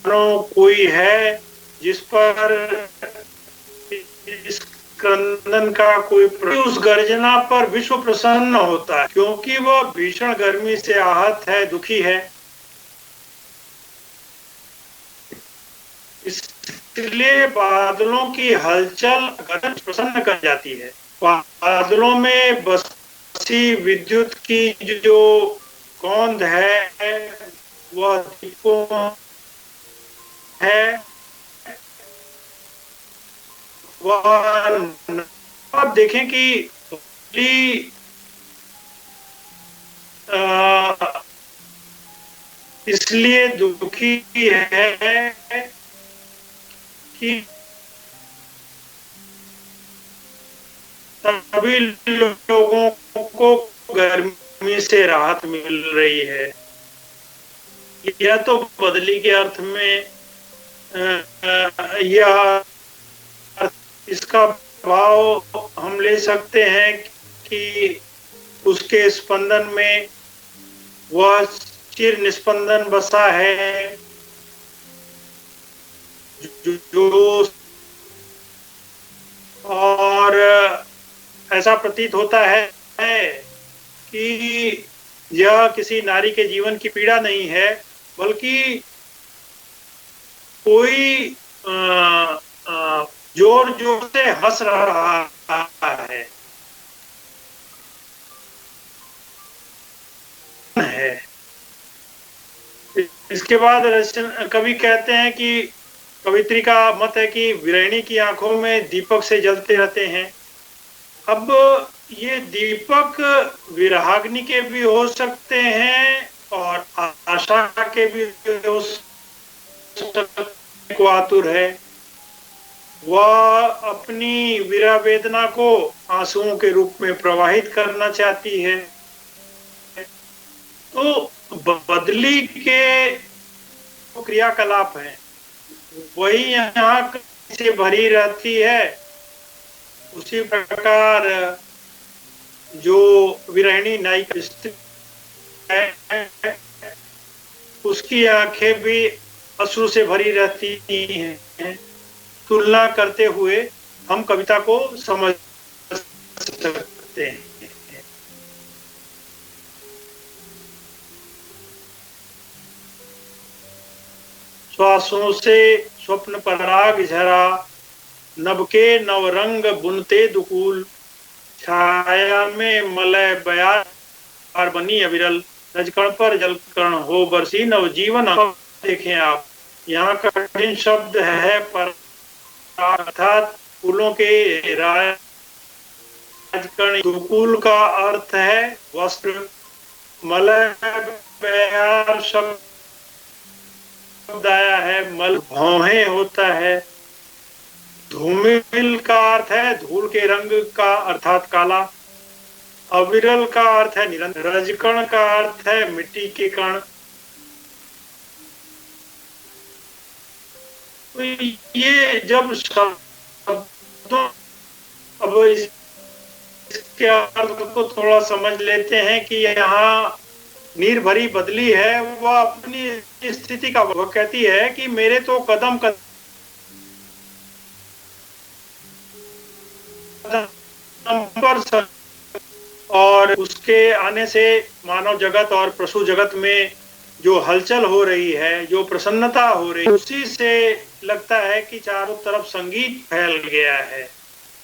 कोई है जिस पर इस क्रंदन का कोई उस गर्जना पर विश्व प्रसन्न होता है, क्योंकि वह भीषण गर्मी से आहत है, दुखी है। इसलिए बादलों की हलचल प्रसन्न कर जाती है। बादलों में बसी विद्युत की जो कौंध है वह दीपों है। वह आप देखें कि इसलिए दुखी है कि सभी लोगों को गर्मी से राहत मिल रही है। यह तो बदली के अर्थ में यह इसका भाव हम ले सकते हैं कि उसके स्पंदन में वह चिर निस्पंदन बसा है, जो और ऐसा प्रतीत होता है कि यह किसी नारी के जीवन की पीड़ा नहीं है, बल्कि कोई जोर जोर से हंस रहा है। है। इसके बाद कवि कहते हैं कि कवित्री का मत है कि विरहिणी की आंखों में दीपक से जलते रहते हैं। अब ये दीपक विरहाग्नि के भी हो सकते हैं और आशा के भी हो सकते, को आतुर है। वह अपनी विरह वेदना को आंसुओं के रूप में प्रवाहित करना चाहती है। तो बदली के क्रियाकलाप हैं वही यहाँ से भरी रहती है। उसी प्रकार जो विरहिणी नायिका स्त्री है उसकी आंखें भी अश्रु से भरी रहती हैं। तुलना करते हुए हम कविता को समझ सकते हैं। श्वासों से स्वप्न पराग झरा, नभ के नवरंग बुनते दुकूल, छाया में मलय बयार बनी अविरल, रजकण पर जलकण हो बरसी नवजीवन। देखें आप, यहाँ कठिन शब्द है पर अर्थात फूलों के राजकण। दुकूल का अर्थ है वस्त्र, मलय बयार शब्द आया है मल भौहें होता है। धूमिल का अर्थ है धूल के रंग का अर्थात काला। अविरल का अर्थ है निरंतर। रजकण का अर्थ है मिट्टी के कण। तो ये जब शब्दों, अब इसके अर्थ को थोड़ा समझ लेते हैं कि यहाँ नीर भरी बदली है, वह अपनी स्थिति का वह कहती है कि मेरे तो कदम कदम पर, और उसके आने से मानव जगत और पशु जगत में जो हलचल हो रही है, जो प्रसन्नता हो रही है, उसी से लगता है कि चारों तरफ संगीत फैल गया है।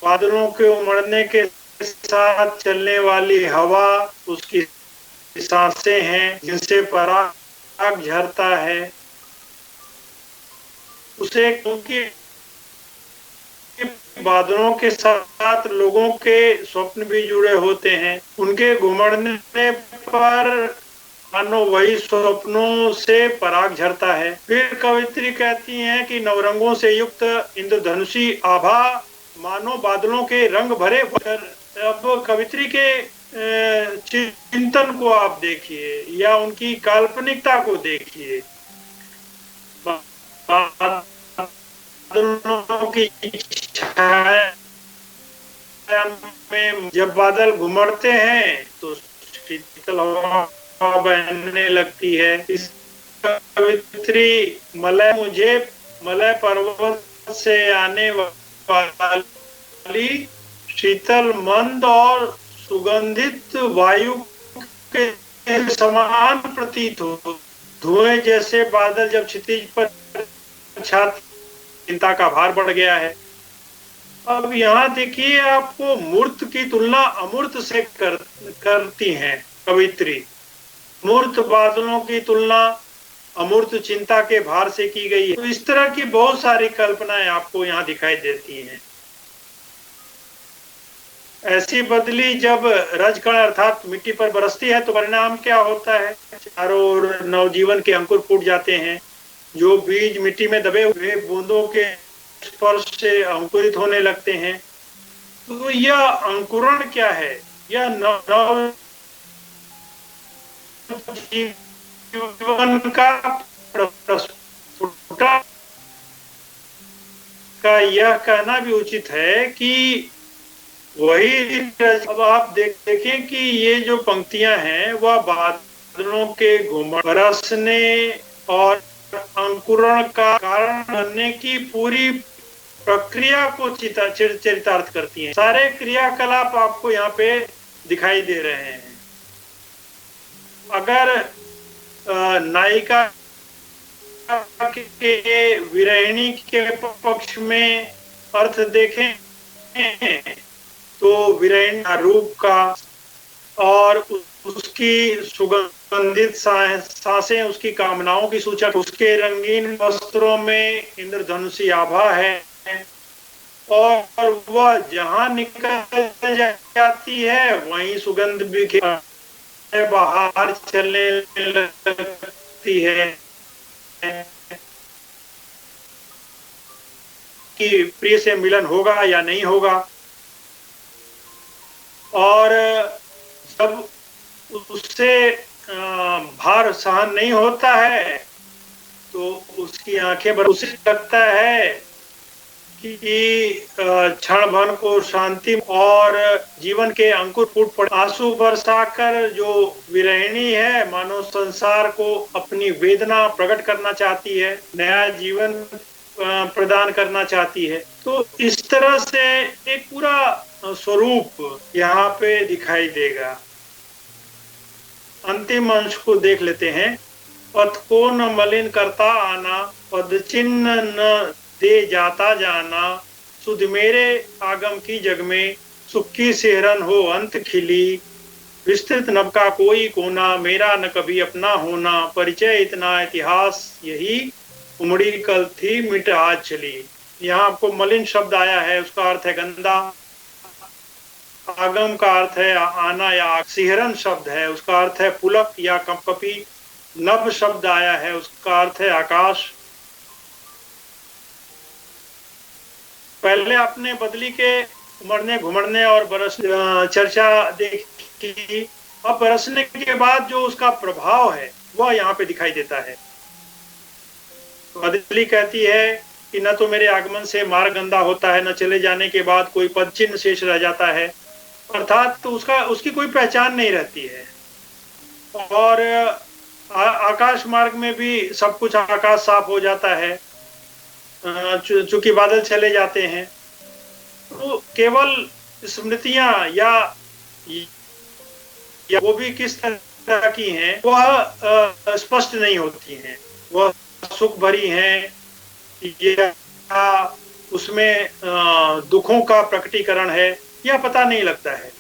बादलों के उमड़ने के साथ चलने वाली हवा उसकी सांसें हैं जिनसे पराग झरता है। उसे क्योंकि बादलों के साथ लोगों के स्वप्न भी जुड़े होते हैं, उनके घुमड़ने पर मानो वही स्वप्नों से पराग झरता है। फिर कवित्री कहती हैं कि नवरंगों से युक्त इंद्रधनुषी आभा मानो बादलों के रंग भरे। अब कवित्री के चिंतन को आप देखिए या उनकी काल्पनिकता को देखिए। बादलों की छाया में जब बादल घुमड़ते हैं तो शीतल हवा बहने लगती है। इस कवित्री मलय पर्वत से आने वाली शीतल मंद और सुगंधित वायु के समान प्रतीत हो। धुएं जैसे बादल जब क्षितिज पर छाते, चिंता का भार बढ़ गया है। अब यहाँ देखिए, आपको मूर्त की तुलना अमूर्त से करती हैं कवित्री। मूर्त बादलों की तुलना अमूर्त चिंता के भार से की गई है। तो इस तरह की बहुत सारी कल्पनाएं आपको यहाँ दिखाई देती हैं। ऐसी बदली जब रजकण अर्थात मिट्टी पर बरसती है तो परिणाम क्या होता है? चारों ओर नवजीवन के अंकुर फूट जाते हैं। जो बीज मिट्टी में दबे हुए बूंदों के स्पर्श से अंकुरित होने लगते हैं। तो यह अंकुरण क्या है? यह नव जीवन का प्रस्फुटन का यह कहना भी उचित है कि वही। अब आप देखें कि ये जो पंक्तियां हैं वह बादलों के घुमड़ बरसने और अंकुरण का कारण बनने की पूरी प्रक्रिया को चरितार्थ करती हैं। सारे क्रियाकलाप आपको यहाँ पे दिखाई दे रहे हैं। अगर नायिका के विरहिणी के पक्ष में अर्थ देखें तो विरहिणी रूप का और उसकी सुगंधित सांसें उसकी कामनाओं की सूचक, उसके रंगीन वस्त्रों में इंद्रधनुषी आभा है, और वह जहां निकल जाती है वहीं सुगंध बिखेर बाहर चलने लगती है कि प्रिय से मिलन होगा या नहीं होगा। और जब उससे भार सहन नहीं होता है तो उसकी आंखें उसे लगता है कि क्षण भर को शांति और जीवन के अंकुर फूट पड़े। आंसू बरसाकर जो विरहिणी है मानो संसार को अपनी वेदना प्रकट करना चाहती है, नया जीवन प्रदान करना चाहती है। तो इस तरह से एक पूरा स्वरूप यहाँ पे दिखाई देगा। अंतिम अंश को देख लेते हैं। पथ को न मलिन करता आना, पद चिन्ह न दे जाता जाना, सुध मेरे आगम की जग में सुख की सेहरन हो अंत खिली, विस्तृत नभ का कोई कोना, मेरा न कभी अपना होना, परिचय इतना इतिहास यही, उमड़ी कल थी मिट आज चली। यहाँ आपको मलिन शब्द आया है, उसका अर्थ है गंदा। आगम का अर्थ है आना या सिहरन शब्द है, उसका अर्थ है पुलक या कंपकपी। नभ शब्द आया है, उसका अर्थ है आकाश। पहले आपने बदली के उमड़ने घुमड़ने और बरस चर्चा देखी। अब बरसने के बाद जो उसका प्रभाव है वह यहाँ पे दिखाई देता है। बदली कहती है कि न तो मेरे आगमन से मार्ग गंदा होता है, न चले जाने के बाद कोई पद चिन्ह शेष रह जाता है, अर्थात तो उसकी कोई पहचान नहीं रहती है। और आकाश मार्ग में भी सब कुछ आकाश साफ हो जाता है, चूंकि बादल चले जाते हैं। तो केवल स्मृतियां या वो भी किस तरह की हैं वह स्पष्ट नहीं होती हैं। वह सुख भरी हैं या उसमें दुखों का प्रकटीकरण है, यह पता नहीं लगता है।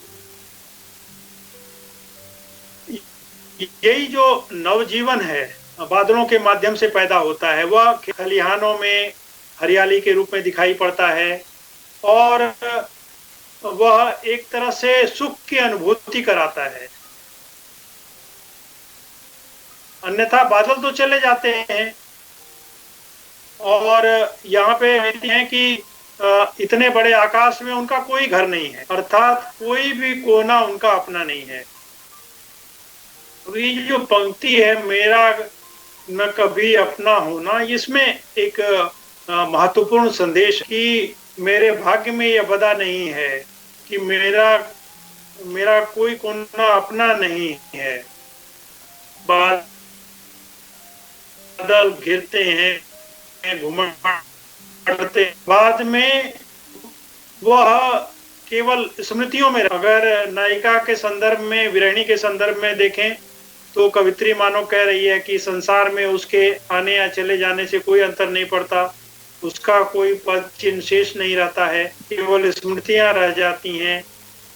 यही जो नवजीवन है बादलों के माध्यम से पैदा होता है, वह खलिहानों में हरियाली के रूप में दिखाई पड़ता है और वह एक तरह से सुख की अनुभूति कराता है। अन्यथा बादल तो चले जाते हैं और यहाँ पे कहते हैं कि इतने बड़े आकाश में उनका कोई घर नहीं है, अर्थात कोई भी कोना उनका अपना नहीं है। ये जो पंक्ति है मेरा न कभी अपना होना, इसमें एक महत्वपूर्ण संदेश कि मेरे भाग्य में यह बदा नहीं है कि मेरा कोई कोना अपना नहीं है। बादल घिरते हैं, घुमड़ते, बाद में वह केवल स्मृतियों में। अगर नायिका के संदर्भ में, विरहिणी के संदर्भ में देखें तो कवित्री मानो कह रही है कि संसार में उसके आने या चले जाने से कोई अंतर नहीं पड़ता, उसका कोई पद चिन्ह शेष नहीं रहता है, केवल स्मृतियां रह जाती हैं।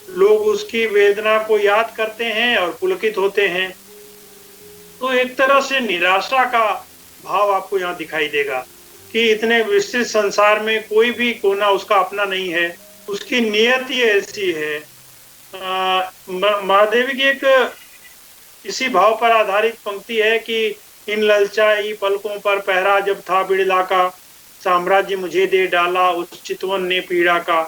लोग उसकी वेदना को याद करते हैं और पुलकित होते हैं। तो एक तरह से निराशा का भाव आपको यहाँ दिखाई देगा कि इतने विस्तृत संसार में कोई भी कोना उसका अपना नहीं है, उसकी नियति ऐसी है। महादेवी की एक इसी भाव पर आधारित पंक्ति है कि इन ललचाई पलकों पर पहरा जब था बिड़ला का, साम्राज्य मुझे दे डाला उस चितवन ने पीड़ा का।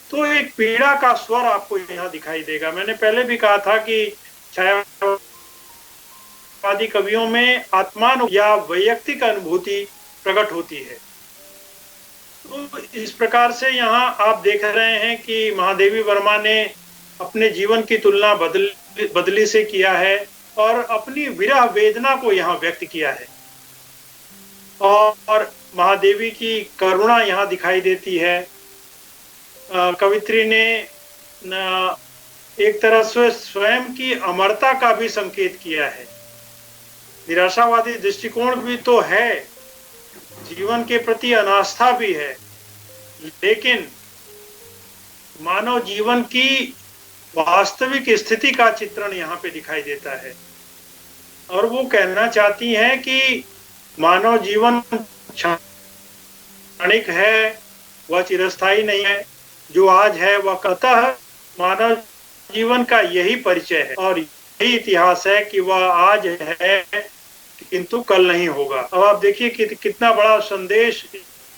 तो एक पीड़ा का स्वर आपको यहाँ दिखाई देगा। मैंने पहले भी कहा था कि छायावादी कवियों में आत्मान या वैयक्तिक अनुभूति प्रकट होती है। तो इस प्रकार से यहाँ आप देख रहे हैं कि महादेवी वर्मा ने अपने जीवन की तुलना बदली से किया है और अपनी विरह वेदना को यहाँ व्यक्त किया है। और महादेवी की करुणा यहाँ दिखाई देती है। कवित्री ने एक तरह से स्वयं की अमरता का भी संकेत किया है। निराशावादी दृष्टिकोण भी तो है, जीवन के प्रति अनास्था भी है, लेकिन मानव जीवन की वास्तविक स्थिति का चित्रण यहाँ पे दिखाई देता है। और वो कहना चाहती हैं कि मानव जीवन क्षणिक है, वह चिरस्थायी नहीं है। जो आज है वह कतः मानव जीवन का यही परिचय है और यही इतिहास है कि वह आज है किंतु कल नहीं होगा। अब आप देखिए कि कितना बड़ा संदेश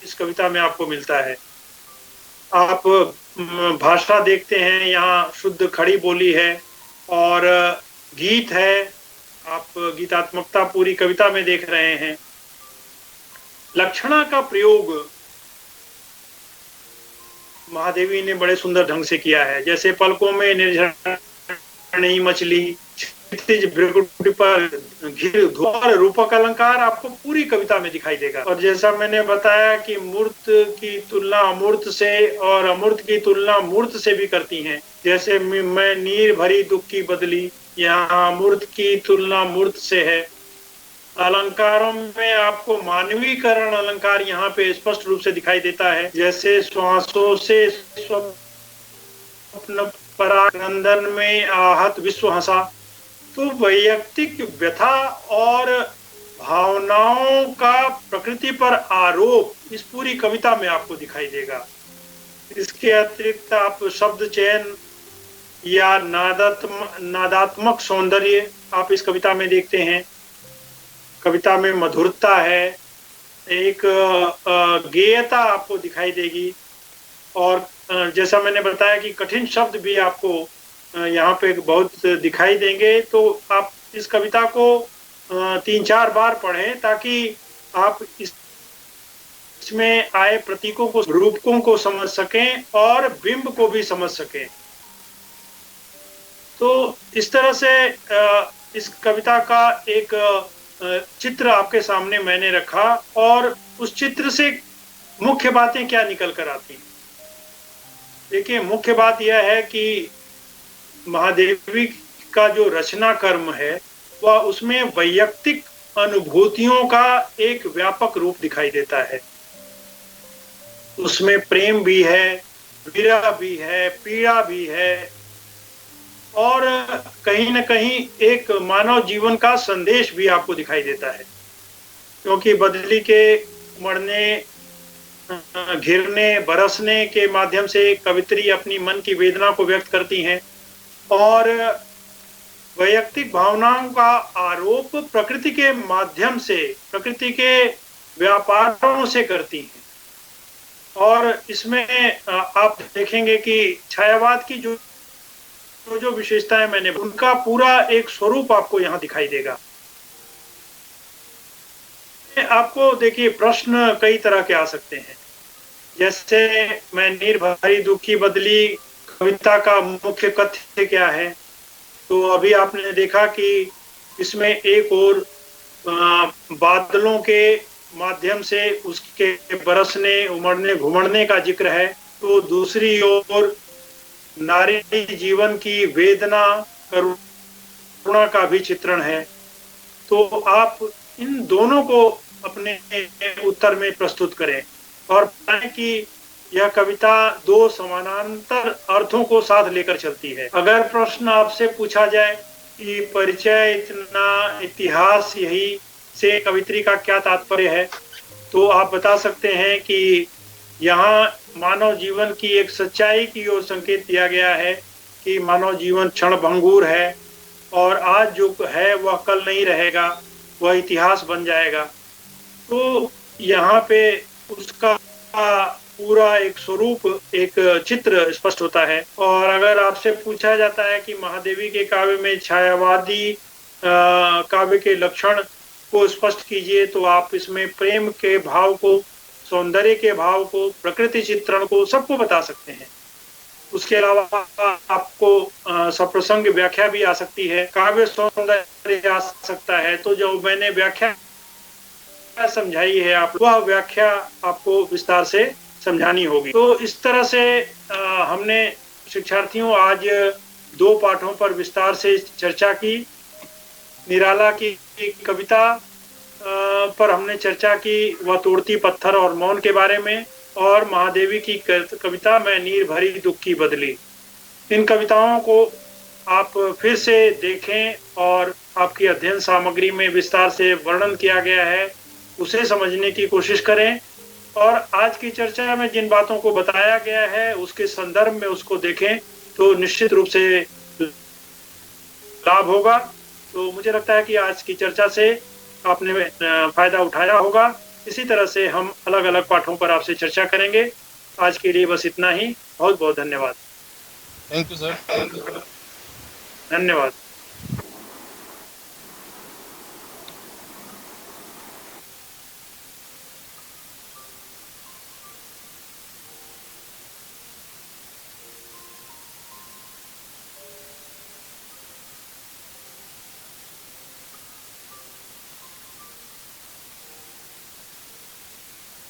इस कविता में आपको मिलता है। आप भाषा देखते हैं, यहाँ शुद्ध खड़ी बोली है और गीत है, आप गीतात्मकता पूरी कविता में देख रहे हैं। लक्षणा का प्रयोग महादेवी ने बड़े सुंदर ढंग से किया है। जैसे पलकों में निर्झरणी मछली, क्षितिज भ्रिकुटी पर घिर धुआं, रूपक अलंकार आपको पूरी कविता में दिखाई देगा। और जैसा मैंने बताया कि मूर्त की तुलना अमूर्त से और अमूर्त की तुलना मूर्त से भी करती हैं। जैसे मैं नीर भरी दुख की बदली, यहाँ मूर्त की तुलना मूर्त से है। अलंकारों में आपको मानवीकरण अलंकार यहाँ पे स्पष्ट रूप से दिखाई देता है। जैसे श्वासों से स्वप्न परानंदन में आहत विश्व हंसा। तो वैयक्तिक व्यथा और भावनाओं का प्रकृति पर आरोप इस पूरी कविता में आपको दिखाई देगा। इसके अतिरिक्त आप शब्द चयन या नादात्मक सौंदर्य आप इस कविता में देखते हैं। कविता में मधुरता है, एक गेयता आपको दिखाई देगी। और जैसा मैंने बताया कि कठिन शब्द भी आपको यहाँ पे बहुत दिखाई देंगे। तो आप इस कविता को 3-4 बार पढ़ें ताकि आप इसमें आए प्रतीकों को, रूपकों को समझ सकें और बिंब को भी समझ सकें। तो इस तरह से इस कविता का एक चित्र आपके सामने मैंने रखा और उस चित्र से मुख्य बातें क्या निकल कर आती हैं। देखिए, मुख्य बात यह है कि महादेवी का जो रचना कर्म है वह उसमें वैयक्तिक अनुभूतियों का एक व्यापक रूप दिखाई देता है। उसमें प्रेम भी है, विरह भी है, पीड़ा भी है और कहीं न कहीं एक मानव जीवन का संदेश भी आपको दिखाई देता है। क्योंकि बदली के उमड़ने, घिरने, बरसने के माध्यम से कवित्री अपनी मन की वेदना को व्यक्त करती हैं और वैयक्तिक भावनाओं का आरोप प्रकृति के माध्यम से, प्रकृति के व्यापारों से करती हैं। और इसमें आप देखेंगे कि छायावाद की जो विशेषताएं मैंने, उनका पूरा एक स्वरूप आपको यहाँ दिखाई देगा। आपको देखिए, प्रश्न कई तरह के आ सकते हैं। जैसे मैं नीर भरी दुख की बदली कविता का मुख्य कथ्य क्या है। तो अभी आपने देखा कि इसमें एक और बादलों के माध्यम से उसके बरसने, उमड़ने, घुमड़ने का जिक्र है। तो दूसरी ओर नारी जीवन की वेदना, करुणा का भी चित्रण है। तो आप इन दोनों को अपने उत्तर में प्रस्तुत करें और बताएं कि यह कविता दो समानांतर अर्थों को साथ लेकर चलती है। अगर प्रश्न आपसे पूछा जाए कि परिचय इतना, इतिहास यही से कवित्री का क्या तात्पर्य है, तो आप बता सकते हैं कि यहाँ मानव जीवन की एक सच्चाई की ओर संकेत दिया गया है कि मानव जीवन क्षणभंगुर है और आज जो है वह कल नहीं रहेगा, वह इतिहास बन जाएगा। तो यहाँ पे उसका पूरा एक स्वरूप, एक चित्र स्पष्ट होता है। और अगर आपसे पूछा जाता है कि महादेवी के काव्य में छायावादी काव्य के लक्षण को स्पष्ट कीजिए, तो आप इसमें प्रेम के भाव को, सौंदर्य के भाव को, प्रकृति चित्रण को, सबको बता सकते हैं। उसके अलावा आपको सप्रसंग व्याख्या भी आ सकती है, काव्य सौंदर्य आ सकता है। तो जो मैंने व्याख्या समझाई है, आप वह व्याख्या आपको विस्तार से समझानी होगी। तो इस तरह से हमने शिक्षार्थियों आज 2 पाठों पर विस्तार से चर्चा की। निराला की कविता पर हमने चर्चा की, वह तोड़ती पत्थर और मौन के बारे में, और महादेवी की कविता मैं नीर भरी दुख की बदली। इन कविताओं को आप फिर से देखें और आपकी अध्ययन सामग्री में विस्तार से वर्णन किया गया है, उसे समझने की कोशिश करें और आज की चर्चा में जिन बातों को बताया गया है उसके संदर्भ में उसको देखें तो निश्चित रूप से लाभ होगा। तो मुझे लगता है कि आज की चर्चा से आपने फायदा उठाया होगा। इसी तरह से हम अलग-अलग पाठों पर आपसे चर्चा करेंगे। आज के लिए बस इतना ही। बहुत-बहुत धन्यवाद। Thank you sir. धन्यवाद।